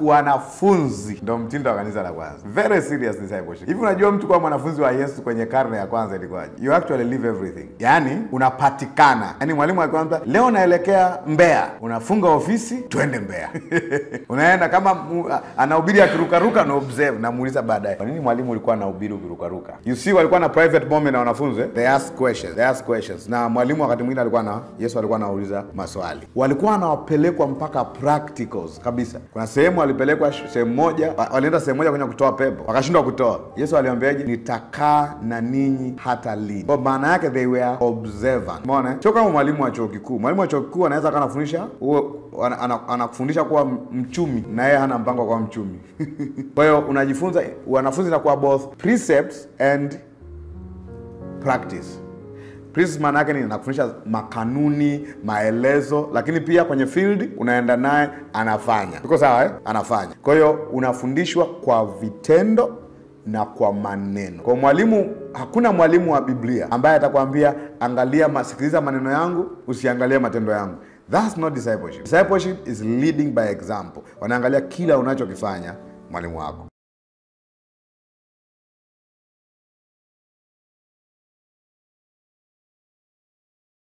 wanafunzi ndio mtindo wa kanisa la kwanza. Very serious discipleship. Hivi unajua mtu kwa mwanafunzi wa Yesu kwenye karne ya kwanza ilikuwaje? You actually live everything. Yaani unapatikana. Yaani mwalimu akikwambia leo naelekea Mbeya, unafunga ofisi twende Mbeya. Unaenda kama anahubiri akirukaruka na observe na muuliza baadaye. Kwa nini mwalimu alikuwa anahubiri ukirukaruka? You see walikuwa na private moment na wanafunzi. They ask questions. Na mwalimu wakati mwingine alikuwa Yesu alikuwa anauliza maswali. Walikuwa wanawapelekwa mpaka practicals kabisa. Kuna sehemu walipelekwa sehemu moja, walienda sehemu moja kwenye kutoa pepo. Wakashindwa kutoa. Yesu aliwaambiaje? Nitakaa na ninyi hata lini. Kwa maana yake they were observant. Umeona? Sio kama mwalimu wa chuo kikuu. Mwalimu wa chuo kikuu anaweza kanafundisha anakufundisha kuwa mchumi na yeye hana mpango kwa mchumi. Kwa hiyo unajifunza, wanafunzi na kuwa both precepts and practice. Precepts maana yake ni nakufundisha makanuni, maelezo, lakini pia kwenye field unaenda naye anafanya. Uko sawa Anafanya. Kwa hiyo unafundishwa kwa vitendo na kwa maneno. Kwa mwalimu, hakuna mwalimu wa Biblia ambaye atakwambia angalia sikiliza maneno yangu, usiangalie matendo yangu. That's not discipleship. Discipleship is leading by example. Wanaangalia kila unachokifanya mwalimu wako.